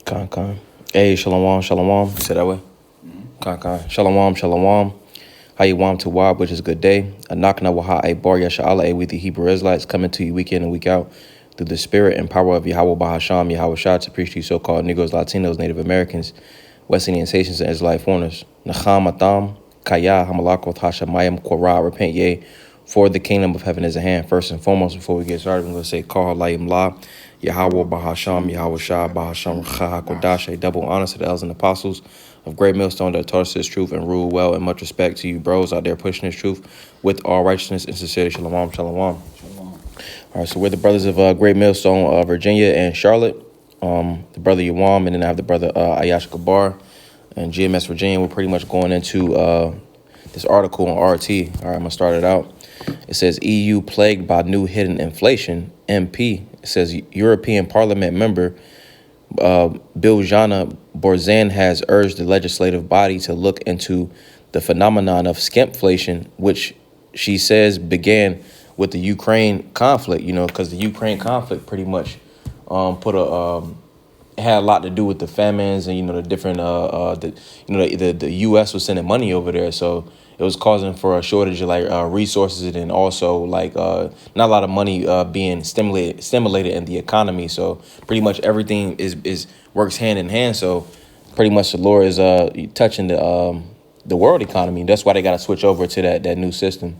Con. Hey, shalom, shalom. You said that way? Con. Shalom, shalom. How you want to wab, which is good day. A knock na waha a bar yasha'ala with the Hebrew Israelites coming to you week in and week out through the spirit and power of Yahweh Bahasham, Yahweh Shah, to preach to you so-called Negroes, Latinos, Native Americans, West Indian Haitians, and Israelite foreigners. Nacham Atam, Kaya, Hamalakot, Hashemayim, Korah, repent ye, for the kingdom of heaven is at hand. First and foremost, before we get started, I'm going to say, Kah Halayim La, Yahweh Bahasham, Yahweh Shah, Bahasham, Chahakodash, a double honor to the elders and apostles of Great Millstone that taught us this truth and rule well, and much respect to you bros out there pushing this truth with all righteousness and sincerity. Shalom, shalom. All right, so we're the brothers of Great Millstone, Virginia and Charlotte. The brother Yawam, and then I have the brother Ayash Gabar and GMS Virginia. We're pretty much going into this article on RT. All right, I'm going to start it out. It says EU plagued by new hidden inflation, MP. It says European Parliament member Biljana Borzan has urged the legislative body to look into the phenomenon of SkimpFlation, which she says began with the Ukraine conflict, because the Ukraine conflict pretty much it had a lot to do with the famines and, the different, the U.S. was sending money over there. So it was causing for a shortage of resources, and also not a lot of money being stimulated in the economy. So pretty much everything is works hand in hand. So pretty much the Lord is touching the world economy. That's why they got to switch over to that new system.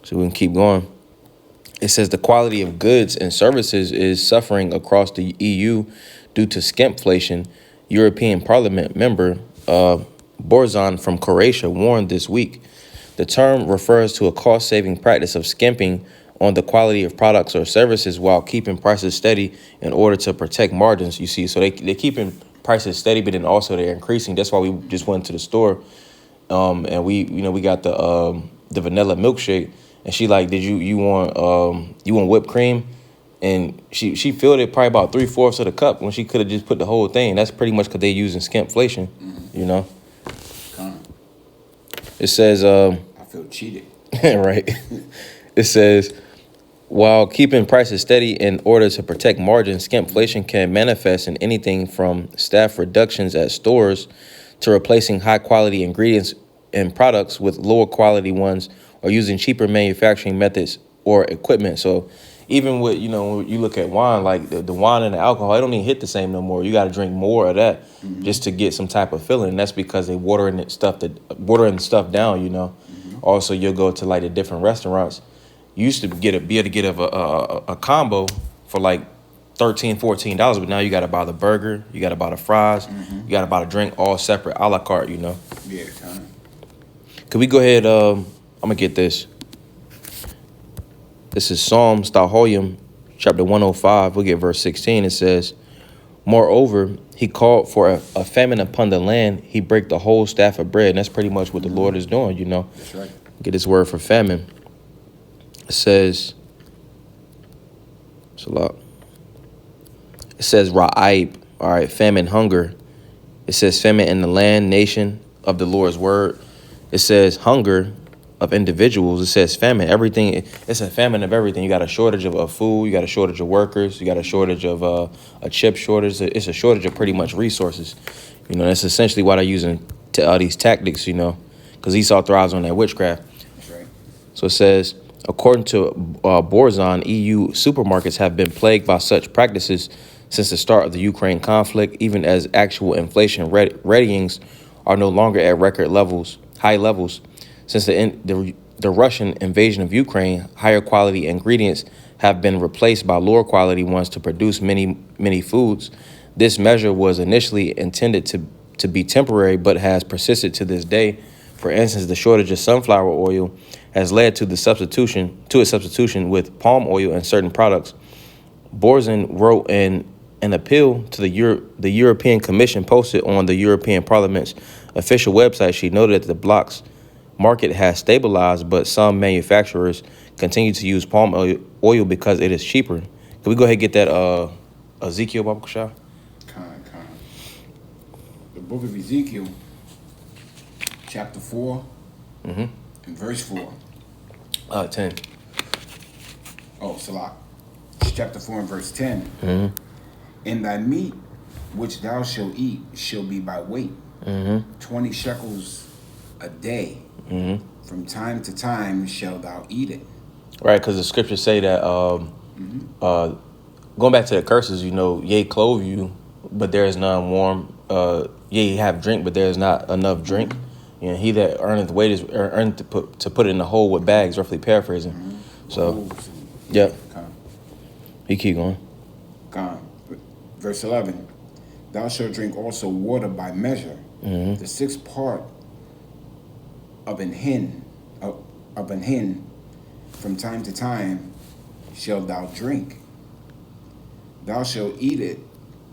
So we can keep going. It says the quality of goods and services is suffering across the EU due to SkimpFlation. European Parliament member Borzan from Croatia warned this week. The term refers to a cost-saving practice of skimping on the quality of products or services while keeping prices steady in order to protect margins, you see. So they're keeping prices steady, but then also they're increasing. That's why we just went to the store and we got the vanilla milkshake. And she like, did you want whipped cream? And she filled it probably about 3/4 of the cup when she could have just put the whole thing. That's pretty much because they using SkimpFlation, It says I feel cheated. right. It says while keeping prices steady in order to protect margins, SkimpFlation can manifest in anything from staff reductions at stores to replacing high quality ingredients and products with lower quality ones, or using cheaper manufacturing methods or equipment. So even with, when you look at wine, like the wine and the alcohol, it don't even hit the same no more. You got to drink more of that just to get some type of feeling. And that's because they watering stuff down, Also, you'll go to like the different restaurants. You used to be able to get a combo for like $13, $14, but now you got to buy the burger, you got to buy the fries, you got to buy the drink all separate, a la carte, Yeah, Could we go ahead? I'm going to get this. This is Psalms, Tahoyim, chapter 105. We'll get verse 16. It says, moreover, he called for a famine upon the land. He break the whole staff of bread. And that's pretty much what the Lord is doing, That's right. Get this word for famine. It says, Salah. It says, Ra'aib, all right, famine, hunger. It says famine in the land, nation of the Lord's word. It says hunger of individuals. It says famine, everything. It's a famine of everything. You got a shortage of food. You got a shortage of workers. You got a shortage of a chip shortage. It's a shortage of pretty much resources. That's essentially why they're using these tactics, because Esau thrives on that witchcraft. That's right. So it says, according to Borzan, EU supermarkets have been plagued by such practices since the start of the Ukraine conflict, even as actual inflation readings are no longer at record high levels. Since the Russian invasion of Ukraine, higher quality ingredients have been replaced by lower quality ones to produce many foods. This measure was initially intended to be temporary, but has persisted to this day. For instance, the shortage of sunflower oil has led to its substitution with palm oil in certain products. Borzan wrote an appeal to the European Commission posted on the European Parliament's official website. She noted that the bloc's market has stabilized, but some manufacturers continue to use palm oil because it is cheaper. Can we go ahead and get that Ezekiel, Baba Kashah? The book of Ezekiel, chapter 4, and verse 4. 10. Oh, Salah. Chapter 4 and verse 10. In thy meat which thou shalt eat shall be by weight, 20 shekels a day. From time to time shalt thou eat it. Right, because the scriptures say that, going back to the curses, yea, clothe you, but there is none warm. Yea, have drink, but there is not enough drink. He that earneth wages earneth to put it in the hole with bags, roughly paraphrasing. So, yep. He keep going. Verse 11. Thou shalt drink also water by measure, the sixth part of an hin, from time to time shalt thou drink. Thou shalt eat it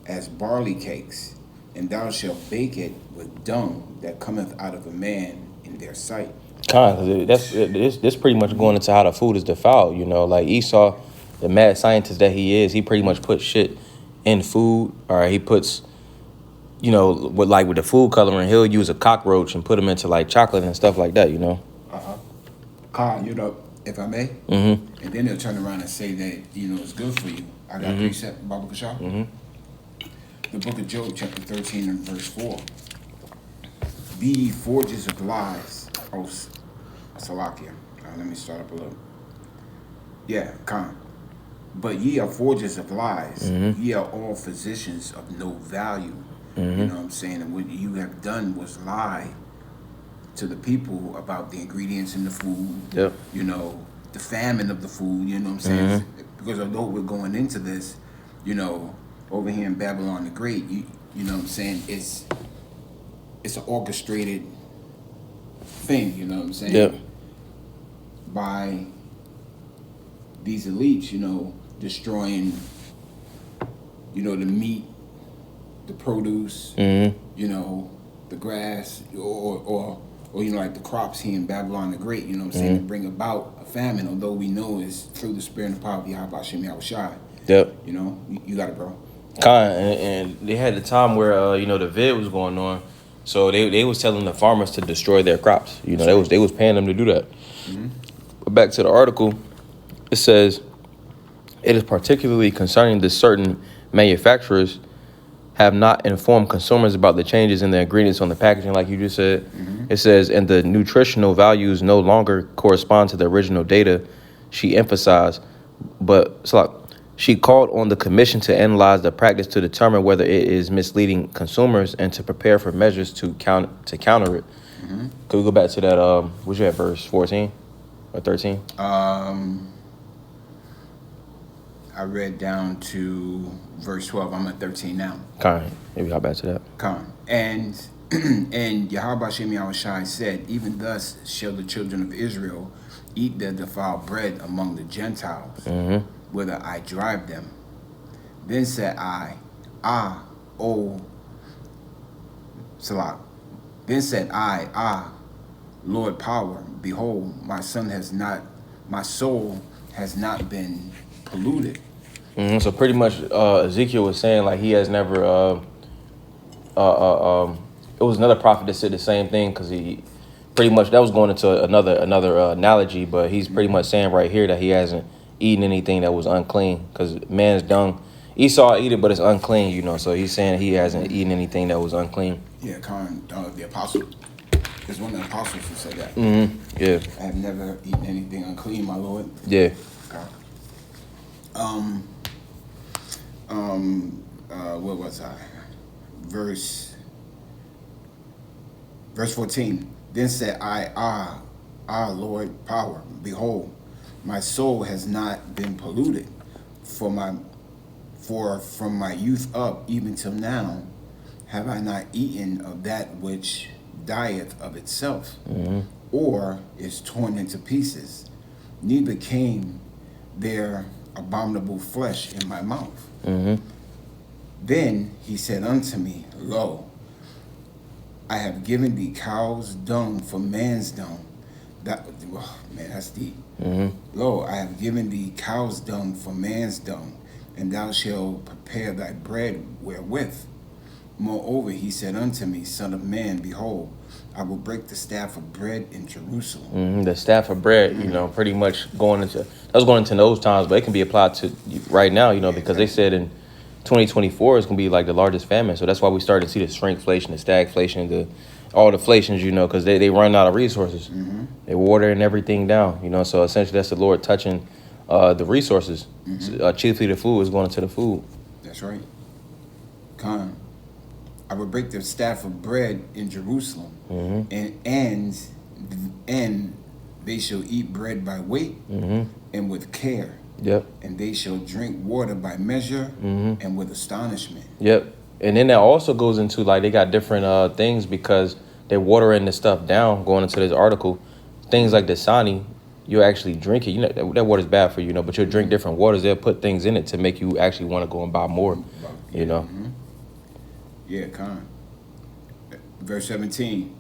as barley cakes, and thou shalt bake it with dung that cometh out of a man in their sight. This pretty much going into how the food is defiled. Like Esau, the mad scientist that he is, he pretty much puts shit in food, or he puts, with the food coloring, he'll use a cockroach and put them into like chocolate and stuff like that. If I may, and then they'll turn around and say that it's good for you. I got precept, Baba Kashar. The book of Job, chapter 13 and verse 4. Be ye forgers of lies. Oh, Salakia. Let me start up a little. Yeah, Khan. But ye are forgers of lies. Ye are all physicians of no value. You know what I'm saying? And what you have done was lie to the people about the ingredients in the food. Yep. The famine of the food. You know what I'm saying? Because although we're going into this, over here in Babylon the Great, you know what I'm saying? It's an orchestrated thing. You know what I'm saying? Yep. By these elites, destroying, the meat, the produce, the grass, or like the crops here in Babylon the Great, you know what I'm saying, to bring about a famine, although we know it's through the spirit and the power of Yahweh Hashem Yahushai. Yep. You got it, bro. And they had the time where, the vid was going on, so they was telling the farmers to destroy their crops. They was paying them to do that. But back to the article, it says, it is particularly concerning that certain manufacturers have not informed consumers about the changes in the ingredients on the packaging, like you just said. It says, and the nutritional values no longer correspond to the original data she emphasized, but she called on the commission to analyze the practice to determine whether it is misleading consumers and to prepare for measures to counter it. Could we go back to that, what's you at, verse 14 or 13? I read down to verse 12. I'm at 13 now. Kind. Maybe I'll back to that. And Yahweh Hashem Yahushai said, even thus shall the children of Israel eat their defiled bread among the Gentiles, whither I drive them. Then said I, Lord power, behold, my soul has not been polluted. So pretty much Ezekiel was saying like he has never it was another prophet that said the same thing, because he pretty much, that was going into another analogy, but he's pretty much saying right here that he hasn't eaten anything that was unclean, because man's dung, Esau eat it, but it's unclean, so he's saying he hasn't eaten anything that was unclean. Yeah, the apostle, there's one of the apostles who said that. Yeah. I have never eaten anything unclean, my Lord. Yeah. Where was I? Verse 14. Then said I, Lord power, behold, my soul has not been polluted, for from my youth up even till now have I not eaten of that which dieth of itself, or is torn into pieces, neither came there abominable flesh in my mouth. Then he said unto me, lo, I have given thee cow's dung for man's dung. That's deep. Lo, I have given thee cow's dung for man's dung, and thou shalt prepare thy bread wherewith. Moreover, he said unto me, son of man, behold, I will break the staff of bread in Jerusalem. The staff of bread, pretty much going into those times, but it can be applied to right now, because they said in 2024 is gonna be like the largest famine. So that's why we started to see the shrinkflation, the stagflation, all the inflations, because they run out of resources. Mm-hmm. They watering everything down, So essentially, that's the Lord touching the resources. Chiefly, the food is going into the food. That's right. Con. I will break the staff of bread in Jerusalem, and they shall eat bread by weight and with care. Yep. And they shall drink water by measure and with astonishment. Yep. And then that also goes into like they got different things because they're watering the stuff down. Going into this article, things like the Dasani, you actually drink it. That water's bad for you, but you'll drink different waters. They'll put things in it to make you actually want to go and buy more. Yeah, con. Verse 17,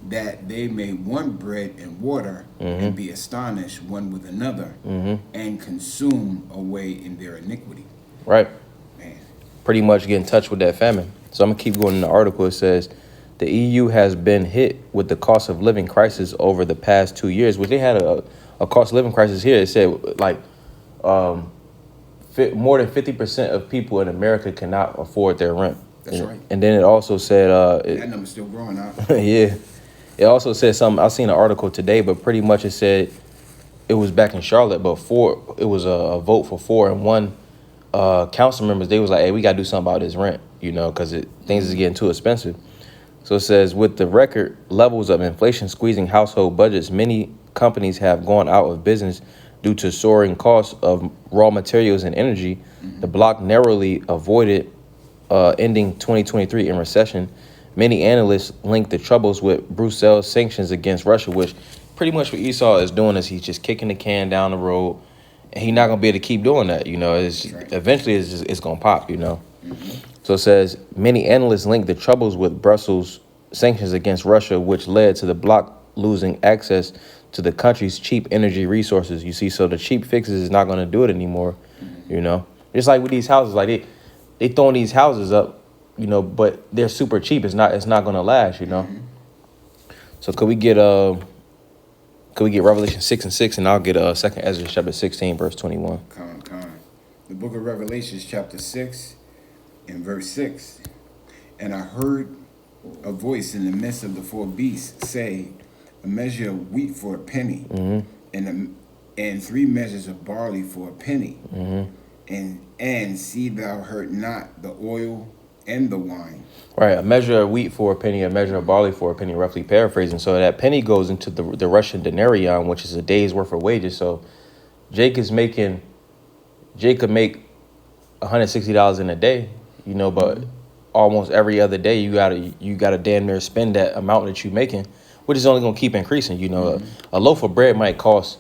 that they may want bread and water and be astonished one with another and consume away in their iniquity. Right. Man. Pretty much get in touch with that famine. So I'm going to keep going in the article. It says, the EU has been hit with the cost of living crisis over the past 2 years, which they had a cost of living crisis here. It said like more than 50% of people in America cannot afford their rent. That's right. And then it also said... that number's still growing out. Yeah. It also said something, I seen an article today, but pretty much it said it was back in Charlotte, but it was a vote for 4 and 1 council members. They was like, hey, we got to do something about this rent, because things is getting too expensive. So it says, with the record levels of inflation squeezing household budgets, many companies have gone out of business due to soaring costs of raw materials and energy. The bloc narrowly avoided ending 2023 in recession. Many analysts link the troubles with Brussels' sanctions against Russia, which pretty much what Esau is doing is he's just kicking the can down the road, and he's not going to be able to keep doing that. Eventually it's going to pop, So it says, many analysts link the troubles with Brussels' sanctions against Russia, which led to the bloc losing access to the country's cheap energy resources. So the cheap fixes is not going to do it anymore, Just like with these houses, like they throwing these houses up, but they're super cheap. It's not going to last, So could we get Revelation 6:6, and I'll get 2 Ezra chapter 16, verse 21. Con. The book of Revelations chapter 6 and verse 6. And I heard a voice in the midst of the 4 beasts say, a measure of wheat for a penny, and 3 measures of barley for a penny, and see thou hurt not the oil and the wine. Right, a measure of wheat for a penny, a measure of barley for a penny, roughly paraphrasing. So that penny goes into the Russian denarion, which is a day's worth of wages. So Jake could make $160 in a day, but almost every other day you gotta damn near spend that amount that you're making, which is only gonna keep increasing. A loaf of bread might cost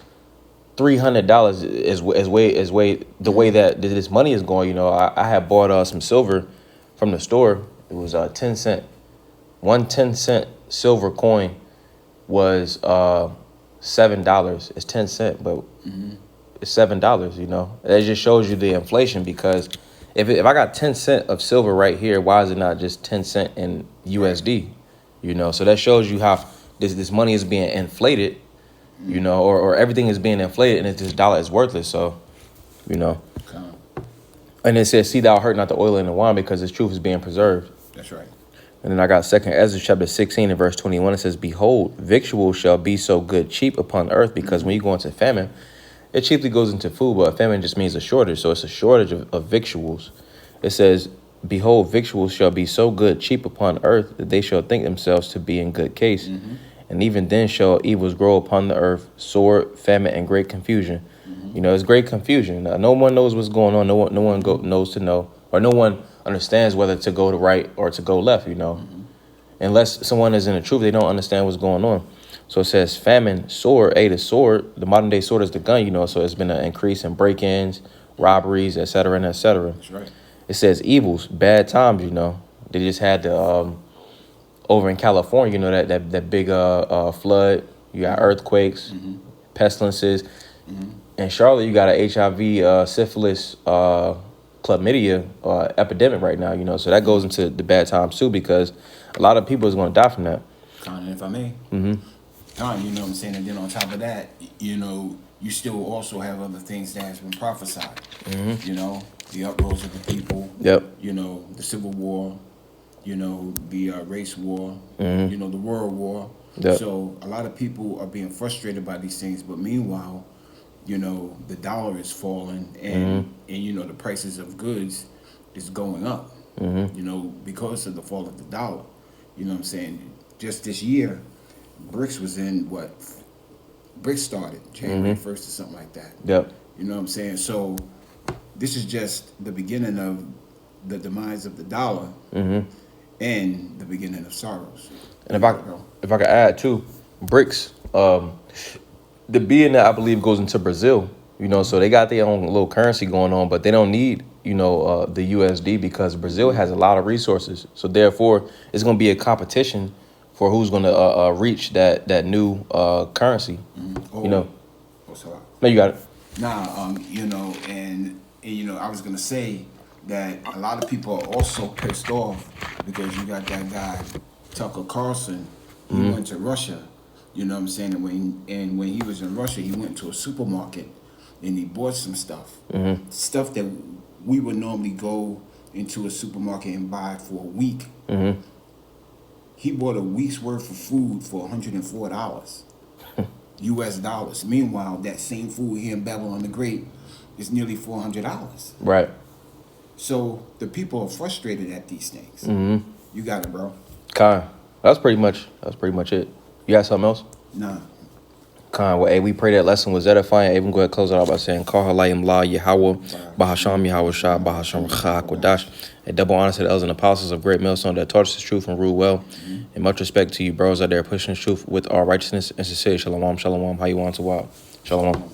$300 is the way that this money is going. I had bought some silver from the store. It was 10 cent. 1 10-cent silver coin was $7. It's 10 cent, but it's $7. That just shows you the inflation, because if I got 10 cent of silver right here, why is it not just 10 cent in USD? So that shows you how this money is being inflated. Or everything is being inflated, and this dollar is worthless. So, And it says, see thou hurt not the oil and the wine, because its truth is being preserved. That's right. And then I got 2 Ezra chapter 16 and verse 21. It says, behold, victuals shall be so good cheap upon earth, because when you go into famine, it chiefly goes into food, but famine just means a shortage. So it's a shortage of victuals. It says, behold, victuals shall be so good cheap upon earth, that they shall think themselves to be in good case. And even then shall evils grow upon the earth, sword, famine, and great confusion. It's great confusion. No one knows what's going on. No one knows to know, or no one understands whether to go to right or to go left, Unless someone is in the truth, they don't understand what's going on. So it says famine, sword, the sword, the modern day sword is the gun, So it's been an increase in break-ins, robberies, et cetera, and et cetera. That's right. It says evils, bad times, They just had the... over in California, that big flood. You got earthquakes, pestilences. In Charlotte, you got a HIV, syphilis, chlamydia epidemic right now. So that goes into the bad times too, because a lot of people is going to die from that. Con, if I may. Con, you know what I'm saying? And then on top of that, you still also have other things that has been prophesied. You know, the uprose of the people. Yep. You know, the Civil War. You know, the race war. You know, the World War. Yep. So a lot of people are being frustrated by these things, but meanwhile, you know, the dollar is falling, and you know, the prices of goods is going up. You know, because of the fall of the dollar. You know what I'm saying? Just this year, BRICS was in what? BRICS started January 1st or something like that. Yep. You know what I'm saying? So this is just the beginning of the demise of the dollar and the beginning of sorrows. And if I could add too, BRICS, the B in that I believe goes into Brazil. You know, so they got their own little currency going on, but they don't need, you know, the USD because Brazil has a lot of resources. So therefore, it's going to be a competition for who's going to reach that new currency. You know. Oh, sorry. No, you got it. Nah, you know, and you know, I was gonna say that a lot of people are also pissed off because you got that guy Tucker Carlson. He went to Russia. You know what I'm saying? And when he was in Russia, he went to a supermarket and he bought some stuff. Stuff that we would normally go into a supermarket and buy for a week. He bought a week's worth of food for $104 US dollars. Meanwhile, that same food here in Babylon the Great is nearly $400. Right. So the people are frustrated at these things. You got it, bro. Khan. That's pretty much it. You got something else? Nah. Khan, well, hey, we pray that lesson was edifying. Even go ahead and close it out by saying, Call Halayim La Yahweh, Bahasham Yahweh Shah, Bahasham Chak Wadash. A double honor to the elders and apostles of Great Millstone that taught us the truth and rule well. And much respect to you, bros out there pushing the truth with all righteousness and sincerity. Shalom, shalom. How you want to walk? Shalom.